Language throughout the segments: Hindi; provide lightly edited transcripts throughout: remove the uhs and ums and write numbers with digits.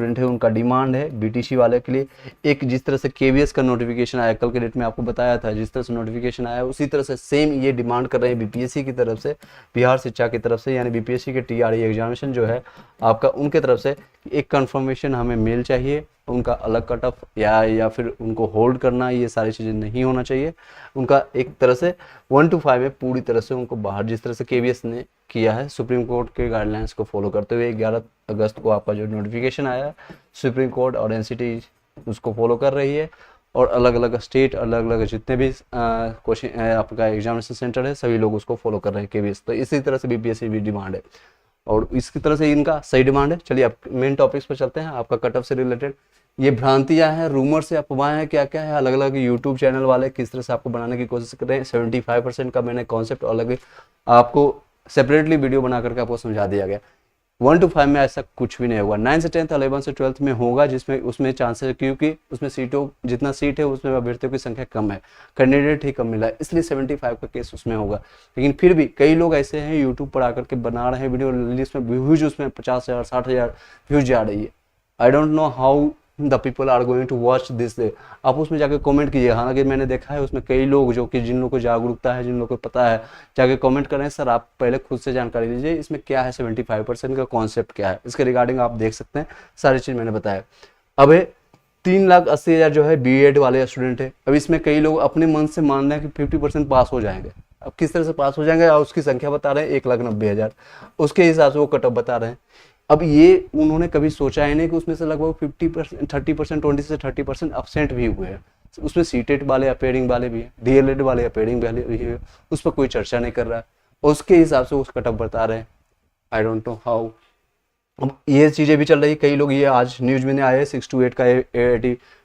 स्टूडेंट है उनका डिमांड है बीटीसी वाले के लिए। एक जिस तरह से केवीएस का नोटिफिकेशन आया कल के डेट में आपको बताया था, जिस तरह से नोटिफिकेशन आया उसी तरह से सेम ये डिमांड कर रहे हैं बीपीएससी की तरफ से, बिहार शिक्षा की तरफ से, यानी बीपीएससी के टीआरई एग्जामिनेशन जो है आपका उनके तरफ से एक कंफर्मेशन हमें मेल चाहिए, उनका अलग कट ऑफ या फिर उनको होल्ड करना, ये सारी चीज़ें नहीं होना चाहिए। उनका एक तरह से 1 to 5 में पूरी तरह से उनको बाहर, जिस तरह से केवीएस ने किया है सुप्रीम कोर्ट के गाइडलाइंस को फॉलो करते हुए 11 अगस्त को आपका जो नोटिफिकेशन आया सुप्रीम कोर्ट और एनसीटी उसको फॉलो कर रही है, और अलग अलग स्टेट अलग अलग जितने भी क्वेश्चन आपका एग्जामिनेशन सेंटर है सभी लोग उसको फॉलो कर रहे हैं केवीएस। तो इसी तरह से बीपीएससी भी डिमांड है और इसकी तरह से इनका सही डिमांड है। चलिए आप मेन टॉपिक्स पर चलते हैं। आपका कट ऑफ से रिलेटेड ये भ्रांतियां हैं, रूमर से अफवाहें हैं, क्या क्या है, अलग अलग यूट्यूब चैनल वाले किस तरह से आपको बनाने की कोशिश कर रहे हैं। 75% का मैंने कॉन्सेप्ट अलग आपको सेपरेटली वीडियो बना करके आपको समझा दिया गया। 1 to 5 में ऐसा कुछ भी नहीं होगा। 9 से 10th 11 से 12th में होगा, जिसमें उसमें चांसेस, क्योंकि उसमें सीटों जितना सीट है उसमें अभ्यर्थियों की संख्या कम है, कैंडिडेट ही कम मिला है, इसलिए 75 का केस उसमें होगा। लेकिन फिर भी कई लोग ऐसे हैं यूट्यूब पर आकर के बना रहे हैं वीडियो, रिलीज में व्यूज उसमें 50,000 60,000 व्यूज जा रही है। I don't know how the people are going to watch this. आप उसमें जाके कमेंट कीजिए। हालांकि मैंने देखा है उसमें कई लोग जो कि जिन लोगों को जागरूकता है, जिन लोगों को पता है, जाके कमेंट कर रहे हैं सर आप पहले खुद से जानकारी लीजिए इसमें क्या है, 75% का कॉन्सेप्ट क्या है, इसके रिगार्डिंग आप देख सकते हैं, सारी चीज़ मैंने बताया। अब 3,80,000 जो है बीएड वाले स्टूडेंट है। अब इसमें कई लोग अपने मन से मान रहे हैं कि 50% पास हो जाएंगे। अब किस तरह से पास हो जाएंगे, और उसकी संख्या बता रहे हैं 1,90,000, उसके हिसाब से वो कट ऑफ बता रहे हैं। अब ये उन्होंने कभी सोचा ही नहीं कि उसमें से लगभग 50% 30% 20 से 30% एब्सेंट भी हुए हैं। उसमें सीटेट वाले अपेयरिंग वाले भी हैं, डीएलएड वाले अपेयरिंग वाले भी है, उस पर कोई चर्चा नहीं कर रहा है, उसके हिसाब से उस कट ऑफ बता रहे हैं। आई डोंट नो हाउ। अब ये चीज़ें भी चल रही है, कई लोग, ये आज न्यूज में आए 6 to 8 का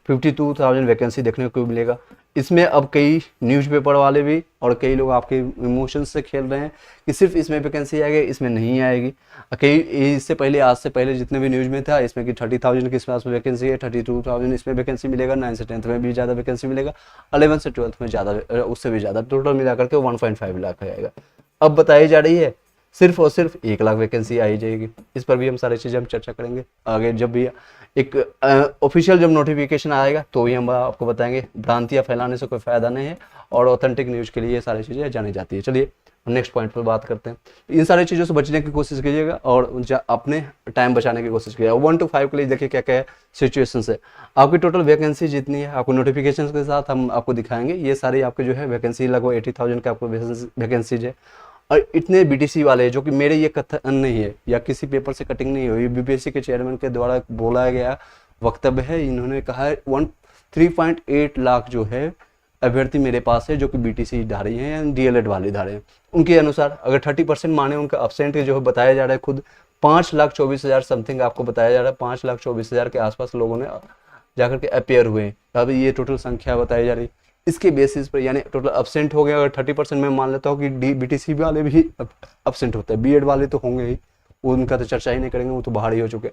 52,000 वैकेंसी देखने को मिलेगा। इसमें अब कई न्यूज़पेपर वाले भी और कई लोग आपके इमोशंस से खेल रहे हैं कि सिर्फ इसमें वैकेंसी आएगी, इसमें नहीं आएगी। कई इससे पहले, आज से पहले जितने भी न्यूज़ में था इसमें कि 30,000 के आसपास में वैकेंसी है, 32,000 इसमें वैकेंसी मिलेगा, 9 से 10th में भी ज़्यादा वैकेंसी मिलेगा, 11 से 12th में ज़्यादा, उससे भी ज़्यादा, टोटल मिला करके 1.5 लाख आएगा। अब बताई जा रही है सिर्फ और सिर्फ 1 लाख वैकेंसी आई जाएगी। इस पर भी हम सारी चीज़ें हम चर्चा करेंगे आगे, जब भी एक ऑफिशियल जब नोटिफिकेशन आएगा तो ही हम आपको बताएंगे। भ्रांतियाँ फैलाने से कोई फ़ायदा नहीं है और ऑथेंटिक न्यूज़ के लिए ये सारी चीज़ें जानी जाती है। चलिए नेक्स्ट पॉइंट पर बात करते हैं। इन सारी चीज़ों से बचने की कोशिश कीजिएगा और अपने टाइम बचाने की कोशिश कीजिएगा। 1 to 5 के लिए देखिए क्या क्या सिचुएशन है। आपकी टोटल वैकेंसी जितनी है आपको नोटिफिकेशन के साथ हम आपको दिखाएंगे। ये सारी आपके जो है वैकेंसी लगभग 80,000 के आपको वैकेंसीज है। और इतने बीटीसी वाले जो कि मेरे ये कथन नहीं है या किसी पेपर से कटिंग नहीं हुई, बीपीएससी के चेयरमैन के द्वारा बोला गया वक्तव्य है। इन्होंने कहा है 3.8 लाख जो है अभ्यर्थी मेरे पास है जो कि बीटीसी धारी हैं या डीएलएड वाले धारे हैं। उनके अनुसार अगर 30% माने उनका एब्सेंट जो है बताया जा रहा है, खुद 5,24,000 समथिंग आपको बताया जा रहा है, 5,24,000 के आसपास लोगों ने जाकर के अपेयर हुए। अब ये टोटल संख्या बताई जा रही है। इसके बेसिस पर यानी टोटल एब्सेंट हो गया। अगर 30% मैं मान लेता हूँ कि बीटीसी वाले भी एब्सेंट होते हैं, बीएड वाले तो होंगे ही, उनका तो चर्चा ही नहीं करेंगे, वो तो बाहर ही हो चुके।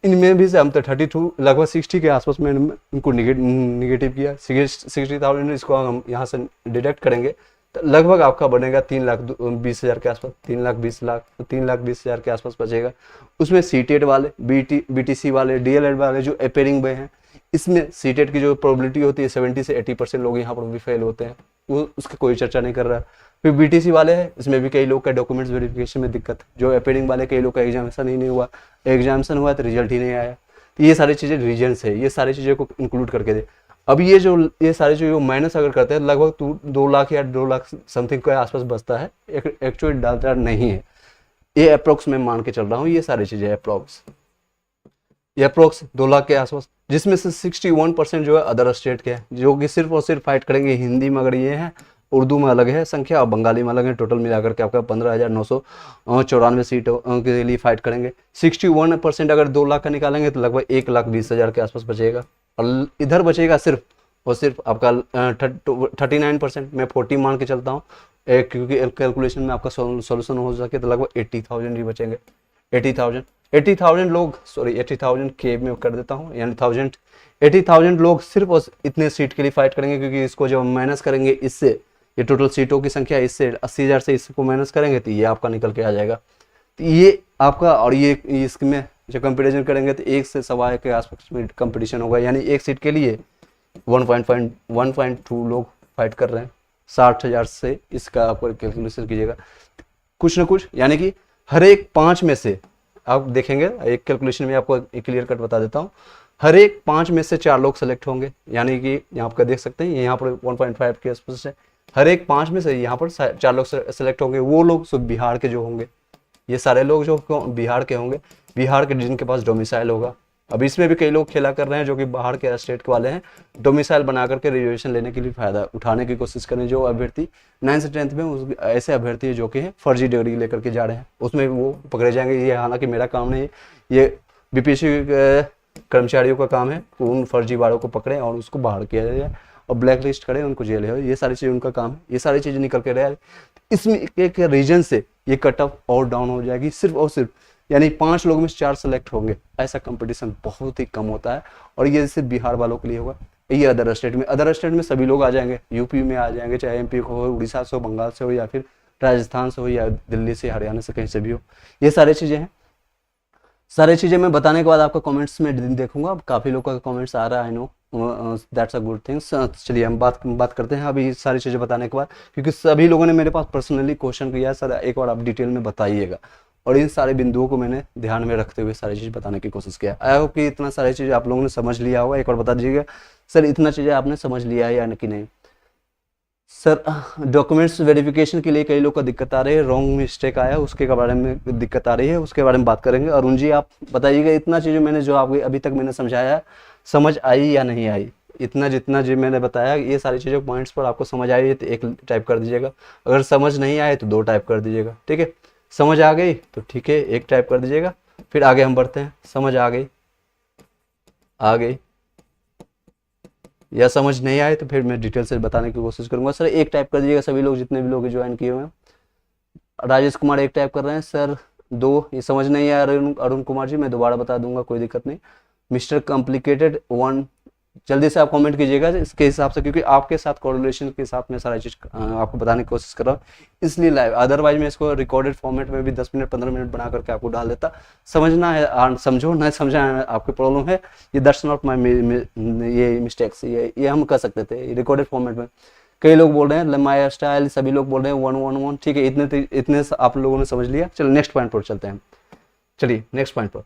इनमें भी से हम तो 32 लगभग 60 के आसपास में इनको निगेटिव किया। 60,000 इसको हम यहाँ से डिडक्ट करेंगे तो लगभग आपका बनेगा 3,20,000 के आसपास, 3,20,000 के आसपास बचेगा। उसमें सीटेट वाले, बीटीसी वाले, डीएलएड वाले जो अपेयरिंग में हैं, इसमें सीटेट की जो प्रोबेबिलिटी होती है 70 से 80% लोग यहाँ पर भी फेल होते हैं, वो उसकी कोई चर्चा नहीं कर रहा है। फिर बीटीसी वाले हैं, इसमें भी कई लोग का डॉक्यूमेंट्स वेरिफिकेशन में दिक्कत, जो अपेयरिंग वाले कई लोग का एग्जामिनेशन ही नहीं हुआ, एग्जामिनेशन हुआ तो रिजल्ट ही नहीं आया। तो ये सारी चीज़ें रीजन्स है, ये सारी चीज़ों को इंक्लूड करके दे। अब ये सारी चीज़ों माइनस अगर करते हैं लगभग 2 लाख या 2 लाख समथिंग के आसपास बचता है, एक्चुअली डालता नहीं है। ये अप्रोक्स मैं मान के चल रहा हूँ, ये सारी चीज़ें अप्रोक्स 2 लाख के आसपास, जिसमें से 61% जो है अदर स्टेट के हैं, जो कि सिर्फ और सिर्फ फाइट करेंगे हिंदी में। अगर ये है उर्दू में अलग है संख्या और बंगाली में अलग है, टोटल मिलाकर के आपका 15,994 सीटों के लिए फाइट करेंगे। 61% अगर 2 लाख का निकालेंगे तो लगभग 1,20,000 के आसपास बचेगा। और इधर बचेगा सिर्फ और सिर्फ आपका 39%, मैं 40 मान के चलता हूँ क्योंकि कैलकुलेशन में आपका सोल्यूशन हो सके, तो लगभग 80,000 ही बचेंगे। 80,000 लोग, सॉरी 80,000 के में कर देता हूँ, यानी 80,000 लोग सिर्फ इतने सीट के लिए फाइट करेंगे, क्योंकि इसको जब माइनस करेंगे इससे, ये टोटल सीटों की संख्या इससे 80,000 से इसको माइनस करेंगे तो ये आपका निकल के आ जाएगा। तो ये आपका, और ये इसमें जब कंपटीशन करेंगे तो 1 से सवा 1 के आसपास में कंपटीशन होगा, यानी एक सीट के लिए 1.2 लोग फाइट कर रहे हैं 60,000 से। इसका आप कैलकुलेशन कीजिएगा कुछ ना कुछ, यानी कि हर एक 5 में से आप देखेंगे, एक कैलकुलेशन में आपको एक क्लियर कट बता देता हूँ, हर एक 5 में से 4 लोग सेलेक्ट होंगे, यानी कि यहाँ पर देख सकते हैं यहाँ पर 1.5 के आसपास है, हर एक 5 में से यहाँ पर 4 लोग सेलेक्ट होंगे। वो लोग सब बिहार के जो होंगे, ये सारे लोग जो बिहार के होंगे, बिहार के जिनके पास डोमिसाइल होगा। अब इसमें भी कई लोग खेला कर रहे हैं जो कि बाहर के स्टेट के वाले हैं, डोमिसाइल बना करके रिजर्वेशन लेने के लिए फायदा उठाने की कोशिश करें। जो अभ्यर्थी 9th से 10th में ऐसे अभ्यर्थी जो कि फर्जी डिग्री लेकर के जा रहे हैं, उसमें वो पकड़े जाएंगे। ये हालांकि मेरा काम नहीं है, ये बीपीएससी कर्मचारियों का काम है, उन फर्जी वालों को पकड़े और उसको बाहर किया जाए और ब्लैक लिस्ट करें, उनको जेल है, ये सारी चीज़ उनका काम है। ये सारी चीज़ें निकल के रहे, इसमें एक रीजन से ये कट ऑफ और डाउन हो जाएगी सिर्फ और सिर्फ, यानी 5 लोग में 4 सेलेक्ट होंगे। ऐसा कंपटीशन बहुत ही कम होता है और ये सिर्फ बिहार वालों के लिए होगा। ये अदर स्टेट में सभी लोग आ जाएंगे, यूपी में आ जाएंगे, चाहे एमपी को हो, उड़ीसा से हो, बंगाल से हो, या फिर राजस्थान से हो, या दिल्ली से, हरियाणा से, कहीं से भी हो। ये सारी चीज़ें हैं। सारी चीज़ें मैं बताने के बाद आपका कमेंट्स में देखूंगा। अब काफ़ी लोगों का कमेंट्स आ रहा है, I know, that's a good things. चलिए हम बात करते हैं अभी सारी चीज़ें बताने के बाद, क्योंकि सभी लोगों ने मेरे पास पर्सनली क्वेश्चन किया है, सर एक बार आप डिटेल में बताइएगा, और इन सारे बिंदुओं को मैंने ध्यान में रखते हुए सारी चीज़ बताने की कोशिश किया। आई होप कि इतना सारी चीज़ आप लोगों ने समझ लिया होगा। एक बार बता दीजिएगा सर इतना चीज़ें आपने समझ लिया है या कि नहीं। सर डॉक्यूमेंट्स वेरिफिकेशन के लिए कई लोग का दिक्कत आ रही है, रॉन्ग मिस्टेक आया उसके बारे में दिक्कत आ रही है, उसके बारे में बात करेंगे। अरुण जी आप बताइएगा इतना चीज़ें मैंने जो आपको अभी तक मैंने समझाया समझ आई या नहीं आई। इतना जितना जो मैंने बताया ये सारी चीज़ें पॉइंट्स पर आपको समझ आई है तो 1 टाइप कर दीजिएगा, अगर समझ नहीं आए तो 2 टाइप कर दीजिएगा, ठीक है। समझ आ गई तो ठीक है 1 टाइप कर दीजिएगा। फिर आगे हम बढ़ते हैं। समझ आ गई या समझ नहीं आए तो फिर मैं डिटेल से बताने की कोशिश करूंगा। सर 1 टाइप कर दीजिएगा सभी लोग, जितने भी लोग ज्वाइन किए हुए हैं। राजेश कुमार 1 टाइप कर रहे हैं। सर 2, ये समझ नहीं आया अरुण कुमार जी, मैं दोबारा बता दूंगा, कोई दिक्कत नहीं। मिस्टर कॉम्प्लिकेटेड 1, जल्दी से आप कमेंट कीजिएगा इसके हिसाब से, क्योंकि आपके साथ कोरिलेशन के साथ मैं सारी चीज़ आपको बताने की कोशिश कर रहा हूँ, इसलिए लाइव। अदरवाइज मैं इसको रिकॉर्डेड फॉर्मेट में भी 10 मिनट 15 मिनट बना करके आपको डाल देता। समझना है समझो, नहीं समझना है आपकी प्रॉब्लम है, ये दैट्स नॉट माई ये मिस्टेक्स, ये हम कर सकते थे रिकॉर्डेड फॉर्मेट में। कई लोग बोल रहे हैं माई स्टाइल, सभी लोग बोल रहे हैं 111, ठीक है। इतने आप लोगों ने समझ लिया। चलो नेक्स्ट पॉइंट पर चलते हैं। चलिए नेक्स्ट पॉइंट पर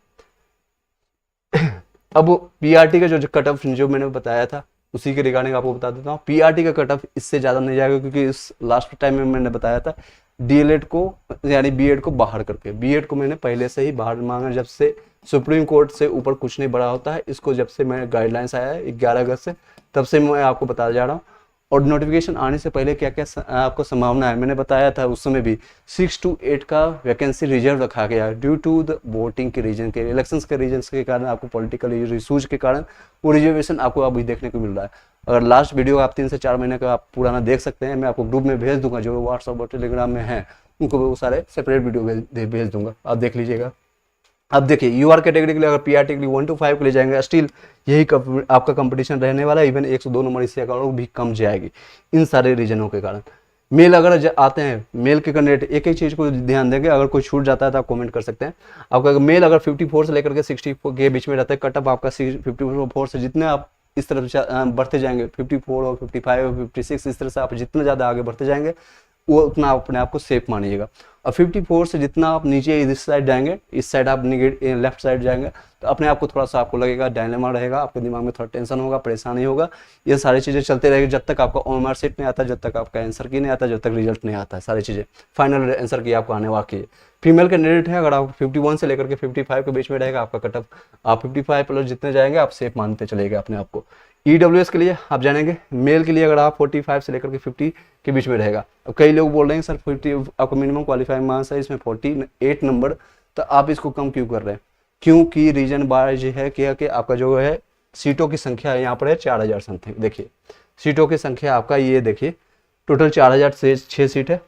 अब पीआरटी का जो कट ऑफ जो मैंने बताया था उसी के रिगार्डिंग आपको बता देता हूँ। पीआरटी का कट ऑफ इससे ज़्यादा नहीं जाएगा, क्योंकि इस लास्ट टाइम में मैंने बताया था डीएलएड को यानी बीएड को बाहर करके, बीएड को मैंने पहले से ही बाहर मांगा, जब से सुप्रीम कोर्ट से ऊपर कुछ नहीं बढ़ा होता है। इसको जब से मैं गाइडलाइंस आया है 11 अगस्त से, तब से मैं आपको बताया जा रहा हूँ। और नोटिफिकेशन आने से पहले क्या क्या आपको संभावना है मैंने बताया था उस समय भी। 6 to 8 का वैकेंसी रिजर्व रखा गया है ड्यू टू द वोटिंग के रीजन के, इलेक्शंस के रीजन के कारण, आपको पॉलिटिकल इशूज के कारण वो रिजर्वेशन आपको अभी देखने को मिल रहा है। अगर लास्ट वीडियो आप 3 से 4 महीने का आप पुराना देख सकते हैं, मैं आपको ग्रुप में भेज दूंगा, जो व्हाट्सअप और टेलीग्राम में है उनको वो सारे सेपरेट वीडियो भेज दूंगा, आप देख लीजिएगा। अब देखिए यूआर कैटेगरी के लिए अगर पीआरटी के लिए 1 to 5 के लिए जाएंगे, स्टिल यही आपका कंपटीशन रहने वाला है। इवन 102 नंबर इससे भी कम जाएगी इन सारे रीजनों के कारण। मेल अगर आते हैं, मेल के कैंडिडेट एक चीज़ को ध्यान देंगे, अगर कोई छूट जाता है तो आप कमेंट कर सकते हैं। आपका मेल अगर 54 से लेकर के 60 के बीच में रहता है, कटअप आपका 54 से जितने आप इस तरफ से बढ़ते जाएंगे, 54 और 55 और 56, इस तरह से आप जितने ज़्यादा आगे बढ़ते जाएंगे वो उतना अपने आप को सेफ मानिएगा। और 54 से जितना आप नीचे इस साइड जाएंगे, इस साइड आप लेफ्ट साइड जाएंगे, तो अपने आप को थोड़ा सा आपको लगेगा डायलेमा रहेगा, आपके दिमाग में थोड़ा टेंशन होगा, परेशानी होगा। ये सारी चीज़ें चलते रहेगी जब तक आपका ओएमआर सीट नहीं आता, जब तक आपका आंसर की नहीं आता, जब तक रिजल्ट नहीं आता है। सारी चीज़ें फाइनल आंसर की आपको आने वाली है। फीमेल कैंडिडेट है, अगर आप 51 से लेकर के 55 के बीच में रहेगा आपका कटअप, आप 55 प्लस जितने जाएंगे आप सेफ मानते चलेगा अपने आप को। ईडब्ल्यूएस के लिए आप जानेंगे, मेल के लिए अगर आप 45 से लेकर के 50 के बीच में रहेगा। अब कई लोग बोल रहे हैं सर 50 आपको मिनिमम क्वालिफाइंग मार्क्स है, इसमें 48 नंबर, तो आप इसको कम क्यों कर रहे हैं? क्योंकि रीजन बार ये है कि आपका जो है सीटों की संख्या है यहाँ पर है 4000 समथिंग। देखिए सीटों की संख्या आपका ये देखिए टोटल 4006 सीट है,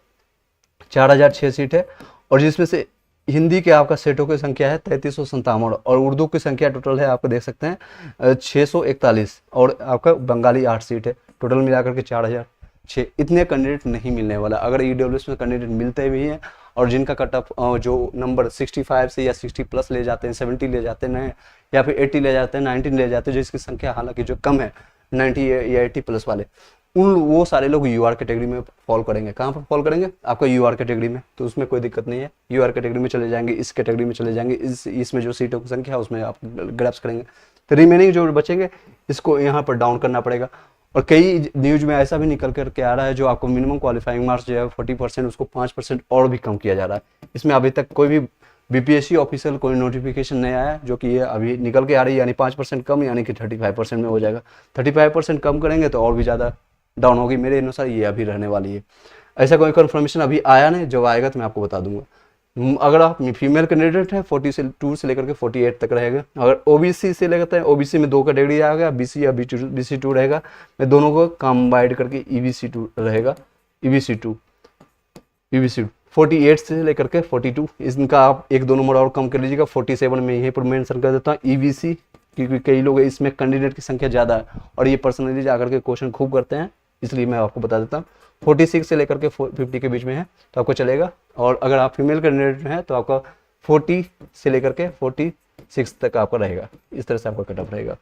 4006 सीट है, और जिसमें से हिंदी के आपका सीटों की संख्या है 3357 और उर्दू की संख्या टोटल है आपको देख सकते हैं 641, और आपका बंगाली 8 सीट है। टोटल मिलाकर के 4006। इतने कैंडिडेट नहीं मिलने वाला। अगर ईडब्ल्यूएस में कैंडिडेट मिलते भी हैं और जिनका कट ऑफ जो नंबर 65 से या 60 प्लस ले जाते हैं, 70 ले जाते हैं या फिर 80 ले जाते हैं, 90 ले जाते हैं, जिसकी संख्या हालांकि जो कम है 90 या 80 प्लस वाले, वो सारे लोग यूआर कैटेगरी में फॉल करेंगे। कहाँ पर फॉल करेंगे? आपका यूआर कैटेगरी में, तो उसमें कोई दिक्कत नहीं है। यूआर कैटेगरी में चले जाएंगे, इस कैटेगरी में चले जाएंगे, इसमें जो सीटों की संख्या है उसमें आप ग्रैप्स करेंगे, तो रिमेनिंग जो बचेंगे इसको यहाँ पर डाउन करना पड़ेगा। और कई न्यूज में ऐसा भी निकल करके आ रहा है जो आपको मिनिमम क्वालिफाइंग मार्क्स जो है 40% उसको 5% और भी कम किया जा रहा है। इसमें अभी तक कोई भी बीपीएससी ऑफिशियल कोई नोटिफिकेशन नहीं आया, जो कि ये अभी निकल के आ रही है, यानी 5% कम, यानी कि 35% में हो जाएगा। 35% कम करेंगे तो और भी ज़्यादा डाउन होगी, मेरे अनुसार ये अभी रहने वाली है। ऐसा कोई कंफर्मेशन अभी आया नहीं, जब आएगा तो मैं आपको बता दूंगा। अगर आप फीमेल कैंडिडेट है 42 से लेकर के 48 तक रहेगा। अगर ओबीसी से लेकर हैं, ओबीसी में 2 कैटेगरी आएगा, बीसी या बीसी2 रहेगा, मैं दोनों को कंबाइंड करके ईबीसी2 रहेगा। ईबीसी2 48 से लेकर के 42, इनका आप 1-2 नंबर और कम कर लीजिएगा। 47 में यहीं पर मेंशन कर देता हूँ ईबीसी, क्योंकि कई लोग इसमें कैंडिडेट की संख्या ज़्यादा है और ये पर्सनली जाकर के क्वेश्चन खूब करते हैं, इसलिए मैं आपको बता देता हूँ। 46 से लेकर के 50 के बीच में है तो आपको चलेगा। और अगर आप फीमेल कैंडिडेट हैं तो आपका 40 से लेकर के 46 तक आपका रहेगा। इस तरह से आपका कटअप रहेगा।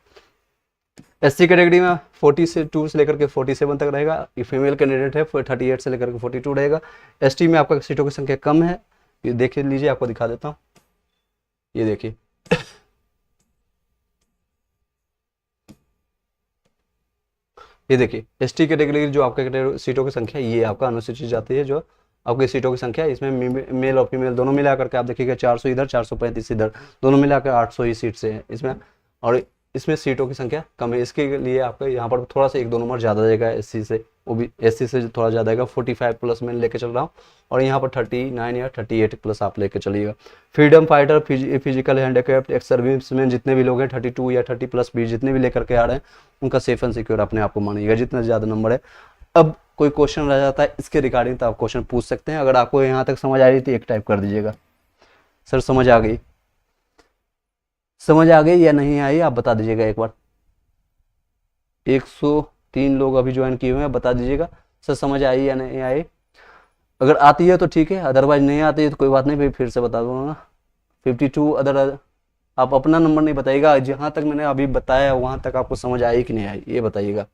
एससी कैटेगरी में 42 से लेकर के 47 तक रहेगा। ये फीमेल कैंडिडेट है 38 से लेकर के 42 रहेगा। एसटी में आपका सीटों की संख्या कम है, ये देख लीजिए, आपको दिखा देता हूँ। ये देखिए ये देखिए एसटी कैटेगरी जो आपका सीटों की संख्या, ये आपका अनुसूचित जाति है जो आपकी सीटों की संख्या, इसमें मेल और फीमेल दोनों मिला करके आप देखिएगा 400 इधर 435 इधर, दोनों मिलाकर 800 ही सीट से है इसमें। और इसमें सीटों की संख्या कम है, इसके लिए आपका यहाँ पर थोड़ा सा 1-2 नंबर ज़्यादा जाएगा एससी से, वो भी एससी से थोड़ा ज़्यादा आएगा। 45 प्लस में लेके चल रहा हूँ और यहाँ पर 39 या 38 प्लस आप लेके चलिएगा। Freedom fighter, physical handicapped, ex serviceman जितने भी लोग हैं 32 या 30 प्लस भी जितने भी लेकर के आ रहे हैं, उनका सेफ एंड सिक्योर अपने आप को मानिएगा जितना ज़्यादा नंबर है। अब कोई क्वेश्चन रह जाता है इसके रिगार्डिंग तो आप क्वेश्चन पूछ सकते हैं। अगर आपको यहाँ तक समझ आ रही थी एक टाइप कर दीजिएगा, सर समझ आ गई, समझ आ गई या नहीं आई आप बता दीजिएगा एक बार। 103 लोग अभी ज्वाइन किए हुए हैं, बता दीजिएगा सर समझ आई या नहीं आई। अगर आती है तो ठीक है, अदरवाइज नहीं आती है तो कोई बात नहीं, फिर से बता दूंगा। 52 अदर आप अपना नंबर नहीं बताइएगा, जहाँ तक मैंने अभी बताया वहाँ तक आपको समझ आई कि नहीं आई ये बताइएगा।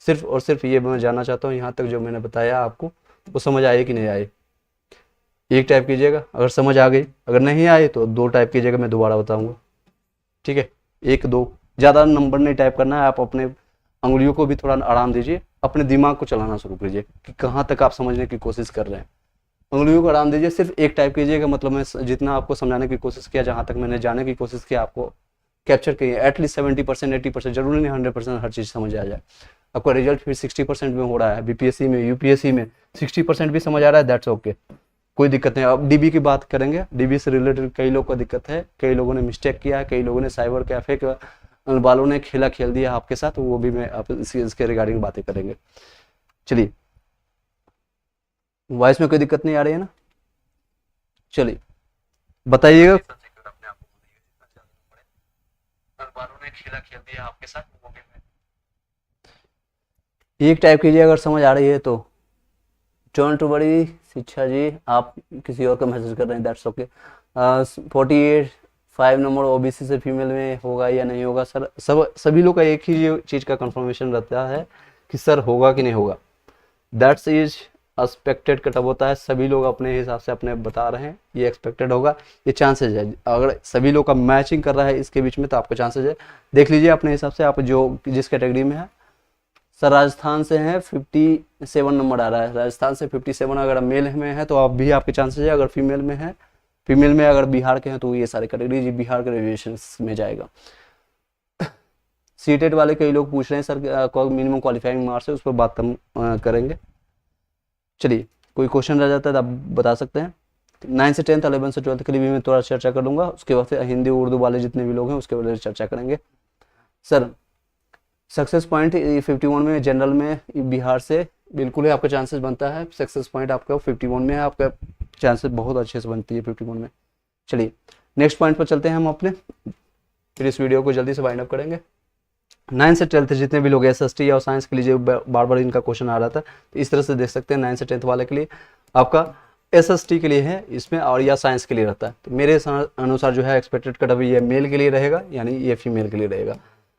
सिर्फ और सिर्फ ये मैं जानना चाहता हूँ, यहाँ तक जो मैंने बताया आपको वो समझ आई कि नहीं आई। एक टाइप कीजिएगा अगर समझ आ गई, अगर नहीं आई तो 2 टाइप कीजिएगा, मैं दोबारा बताऊँगा, ठीक है। 1-2 ज़्यादा नंबर नहीं टाइप करना है, आप अपने अंगुलियों को भी थोड़ा आराम दीजिए, अपने दिमाग को चलाना शुरू कीजिए कि कहाँ तक आप समझने की कोशिश कर रहे हैं। अंगुलियों को आराम दीजिए, सिर्फ एक टाइप कीजिएगा, मतलब मैं जितना आपको समझाने की कोशिश किया, जहाँ तक मैंने जाने की कोशिश किया, आपको कैप्चर किए एटलीस्ट 70% 80%, जरूरी नहीं 100% हर चीज़ समझ आ जाए। आपका रिजल्ट फिर 60% में हो रहा है, बीपीएससी में यूपीएससी में 60% भी समझ आ रहा है, दैट्स ओके, कोई दिक्कत नहीं। अब डीबी की बात करेंगे, डीबी से रिलेटेड कई लोग को दिक्कत है, कई लोगों ने मिस्टेक किया है, कई लोगों ने साइबर कैफे वालों ने खेला खेल दिया आपके साथ, वो भी मैं आप इसके रिगार्डिंग बातें करेंगे। चलिए, वॉइस में कोई दिक्कत नहीं आ रही है ना? चलिए बताइएगा। खेला खेल दिया आपके साथ, वो भी मैं एक टाइप कीजिए अगर समझ आ रही है तो। डोंट वरी शिक्षा जी, आप किसी और का मैसेज कर रहे हैं, दैट्स ओके। 48 नंबर ओबीसी से फीमेल में होगा या नहीं होगा सर? सभी लोग का एक ही चीज़ का कंफर्मेशन रहता है कि सर होगा कि नहीं होगा, दैट्स इज एक्सपेक्टेड कटअप होता है। सभी लोग अपने हिसाब से अपने बता रहे हैं ये एक्सपेक्टेड होगा, ये चांसेज है। अगर सभी लोग का मैचिंग कर रहा है इसके बीच में तो आपका चांसेज है, देख लीजिए अपने हिसाब से आप जो जिस कैटेगरी में है। सर राजस्थान से है 57 नंबर आ रहा है, राजस्थान से 57 अगर मेल में है तो आप भी आपके चांसेज है। अगर फीमेल में है, फीमेल में अगर बिहार के हैं तो ये सारे कैटेगरी बिहार के रिजर्वेशन में जाएगा। सीटेट वाले कई लोग पूछ रहे हैं सर मिनिमम क्वालिफाइंग मार्क्स है, उस पर बात हम करेंगे। चलिए, कोई क्वेश्चन रह जाता है तो आप बता सकते हैं। 9 से 10th 11 से 12th के लिए भी मैं थोड़ा चर्चा कर लूँगा, उसके बाद फिर हिंदी उर्दू वाले जितने भी लोग हैं उसके बारे में चर्चा करेंगे। सर सक्सेस पॉइंट 51 में जनरल में बिहार से बिल्कुल ही आपका चांसेस बनता है, सक्सेस पॉइंट आपका 51 में है, आपका चांसेस बहुत अच्छे से बनती है 51 में। चलिए नेक्स्ट पॉइंट पर चलते हैं हम अपने, फिर इस वीडियो को जल्दी से वाइंड अप करेंगे। 9 से 12th जितने भी लोग एसएसटी या साइंस के लिए बार बार इनका क्वेश्चन आ रहा था, तो इस तरह से देख सकते हैं 9 से 10th वाले के लिए आपका SST के लिए है इसमें, और या साइंस के लिए रहता है। तो मेरे अनुसार जो है एक्सपेक्टेड कट ऑफ ये मेल के लिए रहेगा, यानी ये फीमेल के लिए रहेगा।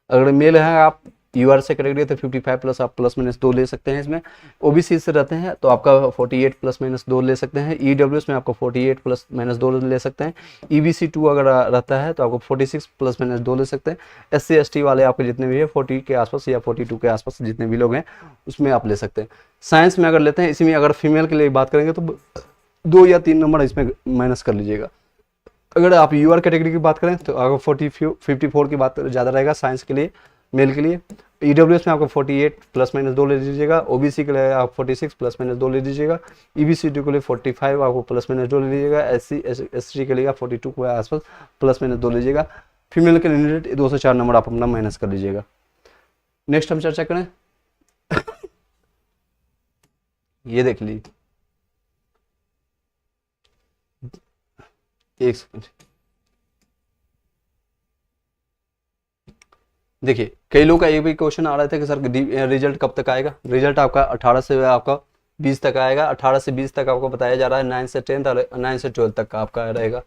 अगर मेल है आप UR से कैटेगरी तो 55 प्लस आप प्लस माइनस 2 ले सकते हैं। इसमें OBC से रहते हैं तो आपका 48 प्लस माइनस 2 ले सकते हैं। EWS में आपको 48 प्लस माइनस 2 ले सकते हैं। EBC 2 अगर रहता है तो आपको 46 प्लस माइनस 2 ले सकते हैं। SC ST वाले आपके जितने भी है 40 के आसपास या 42 के आसपास जितने भी लोग हैं उसमें आप ले सकते हैं। साइंस में अगर लेते हैं, इसी में अगर फीमेल के लिए बात करेंगे तो 2 या 3 नंबर इसमें माइनस कर लीजिएगा। अगर आप UR कैटेगरी की बात करें तो आपको 54 की बात ज़्यादा रहेगा साइंस के लिए, मेल के लिए। EWS में आपको 48 प्लस माइनस 2 ले लीजिएगा। OBC के लिए आप 46 प्लस माइनस 2 ले लीजिएगा। EBC2 के लिए 45 आपको प्लस माइनस 2 ले लीजिएगा। SC ST के लिए आप 42 के आसपास प्लस माइनस 2 लीजिएगा। फीमेल के लिए 2 से 4 नंबर आप अपना माइनस कर लीजिएगा। नेक्स्ट हम चर्चा करें ये देख लीजिए, एक सेकंड देखिए, कई लोग का ये भी क्वेश्चन आ रहा था कि सर रिजल्ट कब तक आएगा। रिजल्ट आपका 18 से आपका 20 तक आएगा। 18 से 20 तक आपको बताया जा रहा है 9 से 10 और 9 से 12 तक का आपका रहेगा।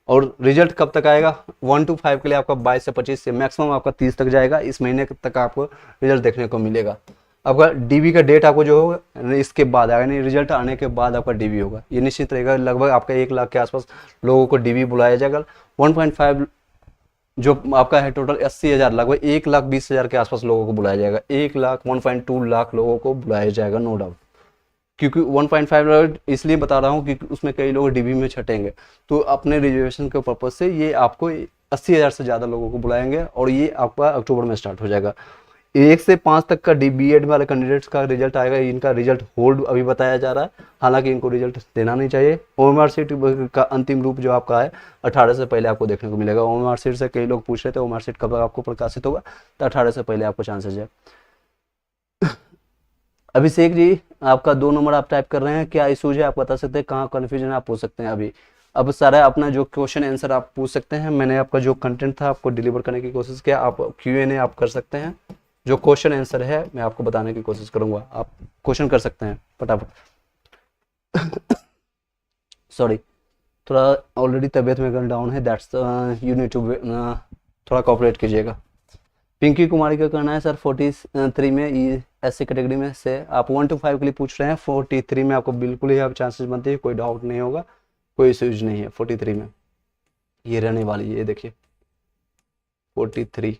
और रिजल्ट कब तक आएगा 1 to 5 के लिए आपका 22 से 25 से मैक्सिमम आपका 30 तक जाएगा। इस महीने तक आपको रिजल्ट देखने को मिलेगा। आपका DB का डेट आपको जो होगा इसके बाद आएगा, नहीं रिजल्ट आने के बाद आपका DB होगा। ये निश्चित रहेगा, लगभग आपका 1 लाख के आसपास लोगों को DB बुलाया जाएगा। 1.5 जो आपका है टोटल 80,000, लगभग 1,20,000 के आसपास लोगों को बुलाया जाएगा। 1 लाख 1.2 लाख लोगों को बुलाया जाएगा नो डाउट। क्योंकि 1.5 इसलिए बता रहा हूँ क्योंकि उसमें कई लोग DB में छटेंगे, तो अपने रिजर्वेशन के पर्पज से ये आपको 80,000 से ज़्यादा लोगों को बुलाएंगे और ये आपका अक्टूबर में स्टार्ट हो जाएगा। 1 से 5 तक का BEd वाले कैंडिडेट्स का रिजल्ट आएगा। इनका रिजल्ट होल्ड अभी बताया जा रहा है, हालांकि इनको रिजल्ट देना नहीं चाहिए। OMR सीट का अंतिम रूप जो आपका है 18 से पहले आपको देखने को मिलेगा। OMR सीट से कई लोग पूछ रहे थे OMR सीट कब आपको प्रकाशित होगा, तो 18 से पहले आपको चांसेस है। अभिषेक जी आपका 2 नंबर आप टाइप कर रहे हैं, क्या इशूज है आप बता सकते हैं, कहाँ कन्फ्यूजन आप पूछ सकते हैं। अभी अब सारा अपना जो क्वेश्चन आंसर आप पूछ सकते हैं। मैंने आपका जो कंटेंट था आपको डिलीवर करने की कोशिश किया। आप Q&A आप कर सकते हैं, जो क्वेश्चन आंसर है मैं आपको बताने की कोशिश करूंगा। आप क्वेश्चन कर सकते हैं फटाफट। सॉरी, थोड़ा ऑलरेडी तबीयत में डाउन है, दैट्स यू नीड टू थोड़ा कोऑपरेट कीजिएगा। पिंकी कुमारी का कहना है सर 43 में SC कैटेगरी में से आप 1 to 5 के लिए पूछ रहे हैं। 43 में आपको बिल्कुल ही आप चांसेस बनते हैं, कोई डाउट नहीं होगा, कोई इश्यूज नहीं है। 43 में ये रहने वाली है, ये देखिए 43।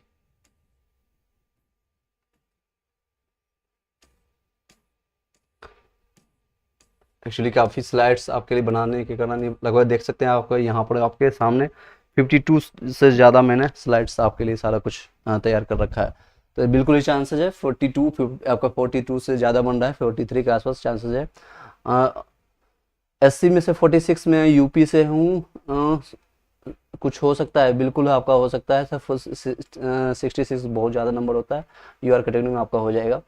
एक्चुअली काफ़ी स्लाइड्स आपके लिए बनाने के कारण लगभग देख सकते हैं आपको यहाँ पर आपके सामने 52 से ज़्यादा मैंने स्लाइड्स आपके लिए सारा कुछ तैयार कर रखा है। तो बिल्कुल ही चांसेस है 42 आपका 42 से ज़्यादा बन रहा है, 43 के आसपास चांसेस है। SC में से 46 में UP से हूँ, कुछ हो सकता है, बिल्कुल आपका हो सकता है सर। 66 बहुत ज़्यादा नंबर होता है, UR कैटेगरी में आपका हो जाएगा।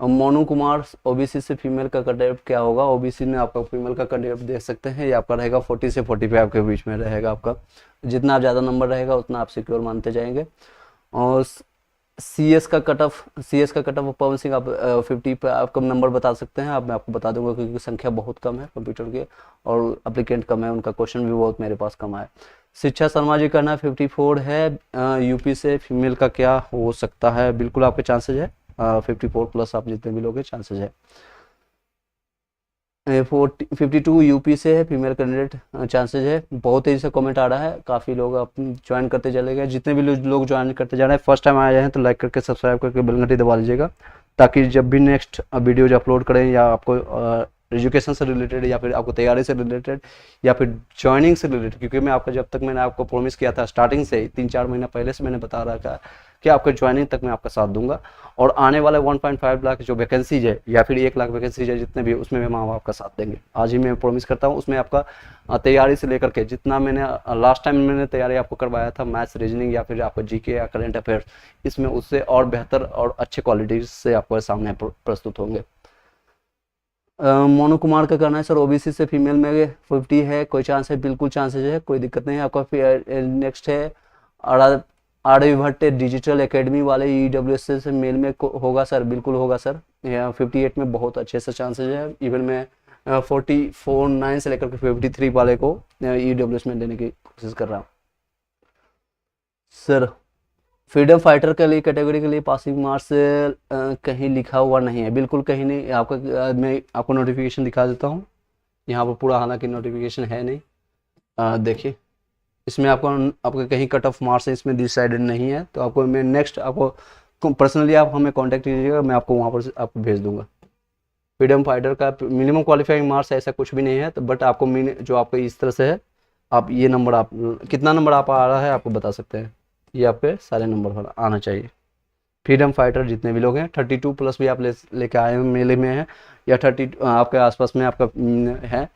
मोनू कुमार OBC से फीमेल का कट ऑफ क्या होगा। OBC में आपका फीमेल का कट ऑफ देख सकते हैं, ये आपका रहेगा 40 से 45 के बीच में रहेगा आपका। जितना ज़्यादा नंबर रहेगा उतना आप सिक्योर मानते जाएंगे। और CS का कट ऑफ पवन सिंह आप 50 पे आपका नंबर बता सकते हैं। अब मैं आपको बता दूंगा क्योंकि संख्या बहुत कम है कंप्यूटर की और एप्लीकेंट कम है, उनका क्वेश्चन भी बहुत मेरे पास कम है। शिक्षा शर्मा जी कहना 54 है। UP से फीमेल का क्या हो सकता है, बिल्कुल आपके चांसेज है। 54 प्लस आप जितने भी लोग हैं चांसेज है। 52 UP से है फीमेल कैंडिडेट, चांसेज है। बहुत तेजी से कमेंट आ रहा है, काफ़ी लोग आप ज्वाइन करते चले गए। जितने भी लोग ज्वाइन करते जा रहे हैं, फर्स्ट टाइम आए हैं तो लाइक करके सब्सक्राइब करके बेल घंटी दबा लीजिएगा, ताकि जब भी नेक्स्ट वीडियो जो अपलोड करें या आपको एजुकेशन से रिलेटेड या फिर आपको तैयारी से रिलेटेड या फिर ज्वाइनिंग से रिलेटेड, क्योंकि मैं आपको जब तक मैंने आपको प्रॉमिस किया था स्टार्टिंग से 3-4 महीना पहले से मैंने बता रहा था कि आपको ज्वाइनिंग तक मैं आपका साथ दूंगा। और आने वाले 1.5 लाख जो वैकेंसीज है या फिर 1 लाख वैकेंसीज है जितने भी, उसमें हम आपका साथ देंगे। आज ही मैं प्रॉमिस करता हूँ। उसमें आपका तैयारी से लेकर के जितना मैंने लास्ट टाइम मैंने तैयारी आपको करवाया था, मैथ्स, रीजनिंग या फिर आपका GK या करंट अफेयर्स, इसमें उससे और बेहतर और अच्छे क्वालिटी से आपके सामने प्रस्तुत होंगे। मोनू कुमार का कहना है सर OBC से फीमेल में 50 है, कोई चांस है, बिल्कुल चांसेज है, कोई दिक्कत नहीं है आपका। नेक्स्ट है RW भट्ट डिजिटल एकेडमी वाले EWS से मेल में होगा सर, बिल्कुल होगा सर। 58 में बहुत अच्छे से चांसेज है। इवन मैं 44.9 से लेकर के 53 वाले को EWS में लेने की कोशिश कर रहा हूँ। सर फ्रीडम फाइटर के लिए कैटेगरी के लिए पासिंग मार्क्स कहीं लिखा हुआ नहीं है, बिल्कुल कहीं नहीं। आपका मैं आपको नोटिफिकेशन दिखा देता हूँ यहाँ पर पूरा, हालांकि नोटिफिकेशन है नहीं। देखिए इसमें आपका कहीं कट ऑफ मार्क्स है, इसमें डिसाइडेड नहीं है। तो आपको मैं नेक्स्ट आपको पर्सनली आप हमें कांटेक्ट कीजिएगा, मैं आपको वहाँ पर आपको भेज दूंगा। फ्रीडम फाइटर का मिनिमम क्वालिफाइंग मार्क्स ऐसा कुछ भी नहीं है, तो बट आपको जो आपका इस तरह से है, आप ये नंबर आप कितना नंबर आप आ रहा है आपको बता सकते हैं, ये आपके सारे नंबर आना चाहिए। फ्रीडम फाइटर जितने भी लोग हैं 32 प्लस भी आप लेके आए हैं मेले में है, या 30 आपके आसपास में आपका है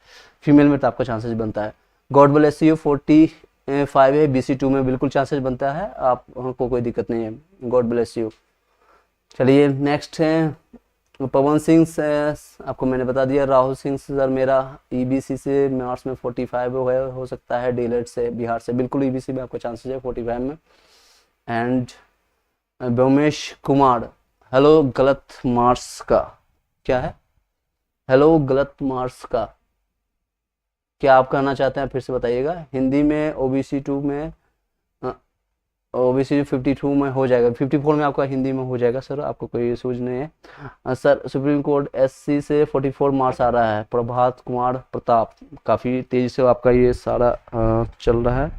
फीमेल में, तो आपका चांसेस बनता है। गॉड ब्लेस यू 45 है, BC2 में बिल्कुल चांसेस बनता है, आपको कोई दिक्कत नहीं है। God bless you. चलिए नेक्स्ट है पवन सिंह से, आपको मैंने बता दिया। राहुल सिंह सर मेरा EBC से मार्च में 45 हो सकता है, डीलेट से बिहार से, बिल्कुल EBC में आपका चांसेस है 45 में। एंड व्योमेश कुमार, हेलो गलत मार्क्स का क्या है, हेलो गलत मार्क्स का क्या आप कहना चाहते हैं, फिर से बताइएगा। हिंदी में OBC2 में OBC 52 में हो जाएगा, 54 में आपका हिंदी में हो जाएगा सर, आपको कोई इशूज नहीं है सर। सुप्रीम कोर्ट SC से 44 मार्क्स आ रहा है। प्रभात कुमार प्रताप, काफ़ी तेज़ी से आपका ये सारा चल रहा है।